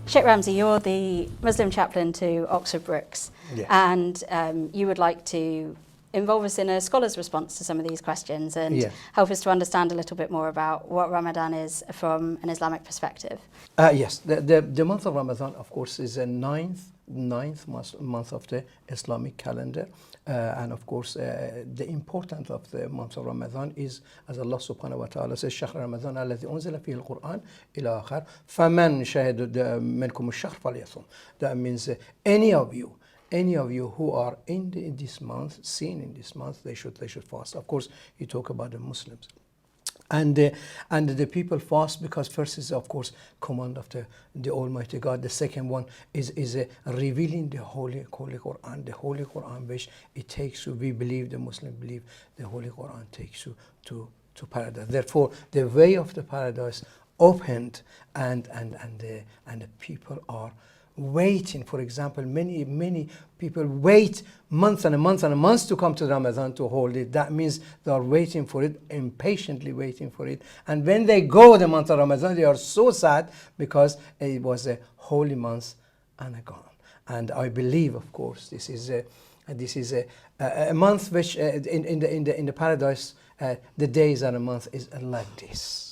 Sheikh Ramzy, you're the Muslim chaplain to Oxford Brookes, Yes. and you would like to involve us in a scholar's response to some of these questions and Yes. help us to understand a little bit more about what Ramadan is from an Islamic perspective. Yes, the month of Ramadan, of course, is the ninth month of the Islamic calendar. And of course, the importance of the month of Ramadan is, as Allah subhanahu wa ta'ala says, شهر رمضان الذي أنزل فيه القرآن إلى آخر فمن شهد منكم الشهر فليصم. That means any of you who are in this month, seen in this month, they should fast. Of course, you talk about the Muslims. And the people fast because first is, of course, command of the Almighty God. The second one is revealing the Holy Quran. The Holy Quran, which it takes you, we believe, the Muslim believe, the Holy Quran takes you to paradise. Therefore, the way of the paradise opened, and the people are waiting. For example, many people wait months and months to come to Ramadan to hold it. That means they are waiting for it, impatiently waiting for it. And when they go the month of Ramadan, they are so sad because it was a holy month and gone. And I believe, of course, this is a month which in the paradise, the days and a month is like this.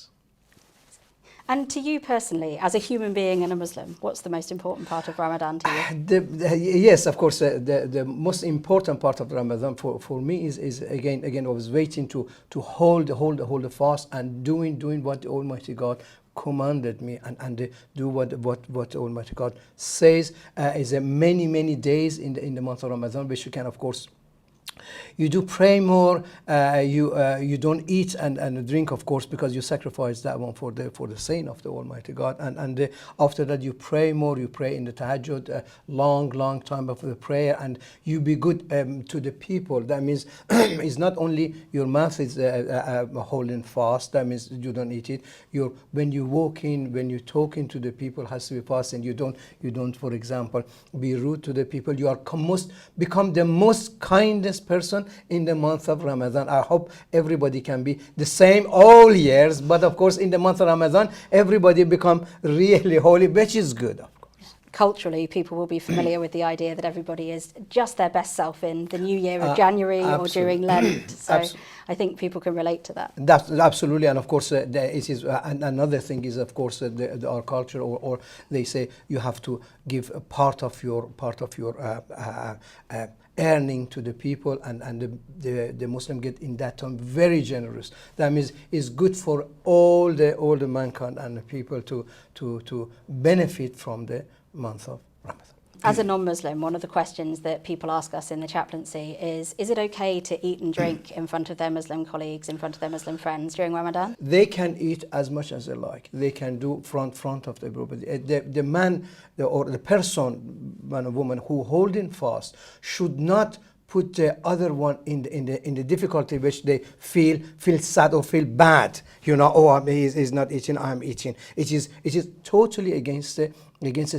And to you personally, as a human being and a Muslim, what's the most important part of Ramadan to you? Yes, of course, the most important part of Ramadan for me is again I was waiting to hold the fast and doing what the Almighty God commanded me and do what Almighty God says. Is many days in the month of Ramadan which you can, of course, you do pray more, you don't eat and drink, of course, because you sacrifice that one for the saint of the Almighty God. And after that you pray more, you pray in the tahajjud, long time of the prayer, and you be good to the people. That means it's not only your mouth is holding fast, that means you don't eat it. When you walk in, when you're talking to the people, has to be fasting. You don't, for example, be rude to the people. You are become the most kindest person in the month of Ramadan. I hope everybody can be the same all years, but of course in the month of Ramadan everybody become really holy, which is good, of course. Culturally, people will be familiar with the idea that everybody is just their best self in the new year of January or during Lent. So I think people can relate to that. That's absolutely, and of course, it is. Another thing is, of course, our culture, or they say you have to give a part of your earning to the people, and the Muslim get in that time very generous. That means it's good for all the mankind and the people to benefit from the month of Ramadan. As a non-Muslim, one of the questions that people ask us in the chaplaincy is it okay to eat and drink in front of their Muslim colleagues, in front of their Muslim friends during Ramadan? They can eat as much as they like. They can do front of the group. The man or the person, man or woman, who holding fast should not put the other one in the difficulty which they feel sad or feel bad. Oh, he's not eating, I'm eating. It is totally against the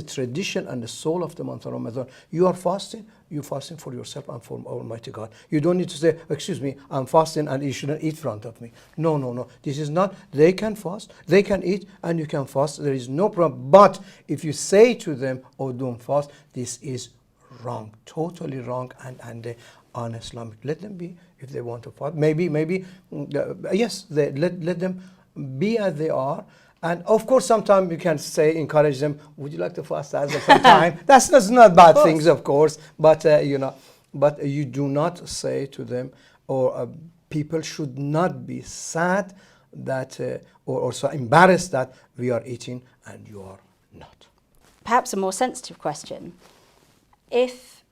tradition and the soul of the month of Ramadan. You are fasting. You're fasting for yourself and for Almighty God. You don't need to say, excuse me, I'm fasting and you shouldn't eat in front of me. No. This is not, they can fast, they can eat, and you can fast. There is no problem. But if you say to them, oh, don't fast, this is wrong, totally wrong, and un-Islamic. Let them be if they want to fast. Maybe, yes, let them be as they are. And of course, sometimes you can encourage them, would you like to fast at some time? That's not bad things, of course, but but you do not say to them, or people should not be sad that or so embarrassed that we are eating and you are not. Perhaps a more sensitive question. If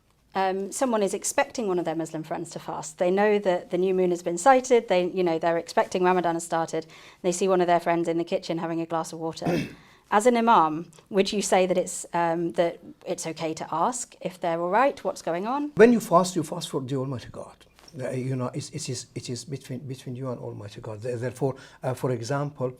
someone is expecting one of their Muslim friends to fast, they know that the new moon has been sighted, they're expecting Ramadan has started, they see one of their friends in the kitchen having a glass of water. As an imam, would you say that it's okay to ask if they're all right, what's going on? When you fast for the Almighty God. It is between you and Almighty God. Therefore, for example,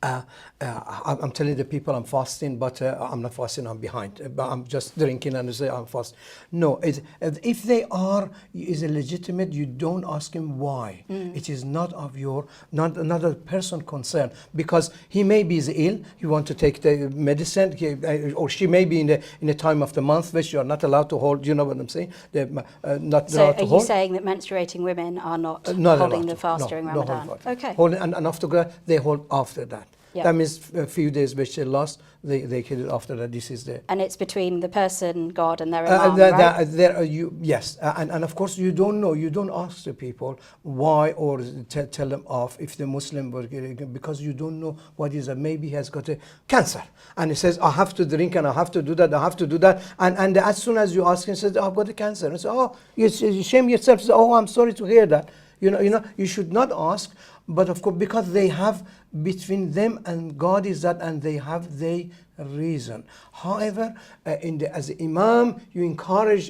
I'm telling the people I'm fasting, but I'm not fasting, I'm behind. But I'm just drinking and say I'm fasting. No, if they are, is a legitimate, you don't ask him why. It is not of your, not another person concern, because he may be ill, you want to take the medicine, or she may be in a time of the month which you are not allowed to hold, you know what I'm saying? Not So allowed to are you hold. saying that menstruating women are not Not holding allowed the to. fast No, during no Ramadan? hold fast. Okay. And after that, they hold after that. Yeah. That means a few days which they lost, they kill it after that. This is the And it's between the person, God, and their imam, right? yes, and of course you don't know, you don't ask the people why, or tell them off if the Muslim were because you don't know what is that. Maybe he has got a cancer and he says I have to drink and I have to do that, I have to do that, and as soon as you ask him, he says I've got a cancer, and say oh you shame yourself, say, oh I'm sorry to hear that. You know you should not ask, but of course because they have between them and God is that, and they have their reason. However, as an imam, you encourage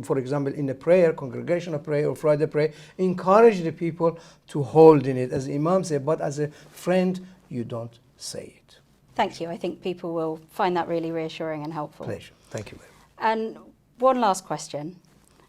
for example, in the prayer, congregational prayer or Friday prayer, encourage the people to hold in it. As the imam say, but as a friend, you don't say it. Thank you. I think people will find that really reassuring and helpful. Pleasure. Thank you very much. And one last question.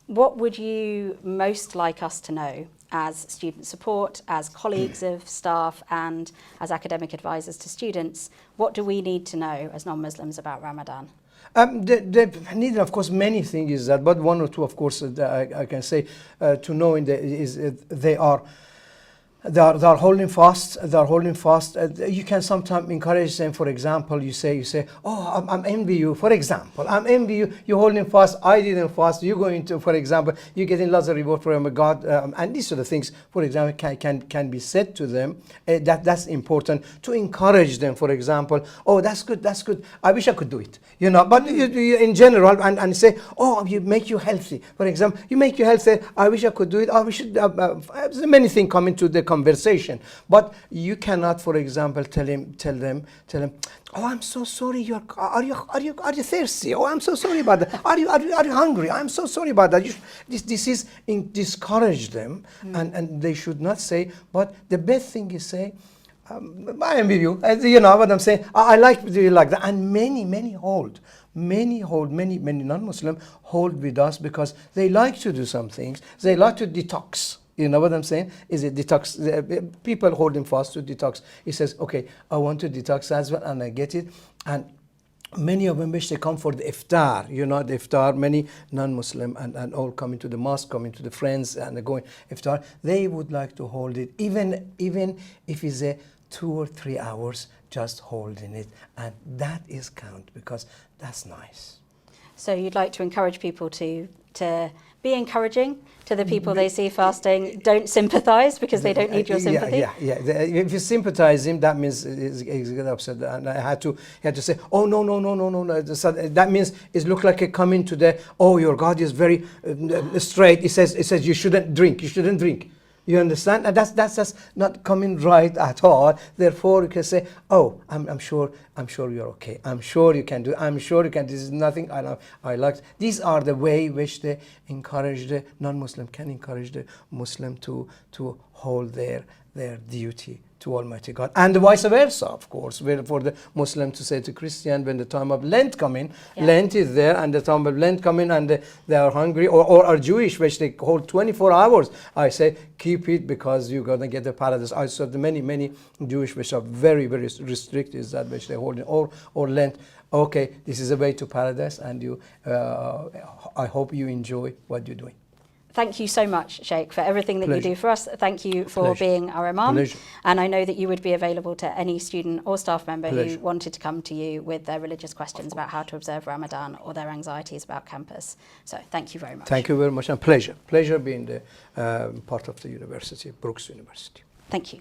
What would you most like us to know as student support, as colleagues of staff, and as academic advisors to students? What do we need to know as non-Muslims about Ramadan? They need, of course, many things is that, but one or two, of course, I can say to know they are holding fast. They are holding fast. You can sometimes encourage them. For example, you say, oh, I'm envy you. For example, I'm envy you. You're holding fast. I didn't fast. You're going to, for example, you're getting lots of reward from God. And these sort of things, for example, can be said to them. That's important to encourage them. For example, oh, that's good. That's good. I wish I could do it. You know, but you in general, and say, oh, you make you healthy. For example, you make you healthy. I wish I could do it. We should. Many things come into the conversation, but you cannot, for example, tell them, oh, I'm so sorry. Are you thirsty? Oh, I'm so sorry about that. Are you hungry? I'm so sorry about that. This is discourage them, and they should not say. But the best thing is say, I am with you. You know what I'm saying? I like you like that, and many non-Muslim hold with us because they like to do some things. They like to detox. You know what I'm saying? Is it detox? People holding fast to detox. He says, okay, I want to detox as well, and I get it. And many of them wish they come for the iftar. You know, the iftar, many non-Muslim and all coming to the mosque, coming to the friends and they're going iftar. They would like to hold it, even if it's a 2 or 3 hours, just holding it. And that is count because that's nice. So you'd like to encourage people to be encouraging to the people they see fasting. Don't sympathise because they don't need your sympathy. Yeah. If you sympathise him, that means he's get upset. And I had to say, oh no. So that means it looks like a coming to the, oh, your God is very straight. It says you shouldn't drink. You understand? And that's just not coming right at all. Therefore, you can say, oh, I'm sure you're okay. I'm sure you can do. I'm sure you can. This is nothing I like. These are the way which they encourage the non-Muslim, can encourage the Muslim to hold their duty to Almighty God, and vice versa, of course. For the Muslim to say to Christian, when the time of Lent come in, Lent is there, and the time of Lent come in, and they are hungry, or are Jewish, which they hold 24 hours. I say, keep it because you're going to get the paradise. I saw the many Jewish which are very, very strict, is that which they hold, or Lent. Okay, this is a way to paradise, and you. I hope you enjoy what you're doing. Thank you so much, Sheikh, for everything that Pleasure. you do for us. Thank you for Pleasure. being our imam. Pleasure. And I know that you would be available to any student or staff member Pleasure. who wanted to come to you with their religious questions about how to observe Ramadan or their anxieties about campus. So thank you very much. Thank you very much, and pleasure being the part of the university, Brookes University. Thank you.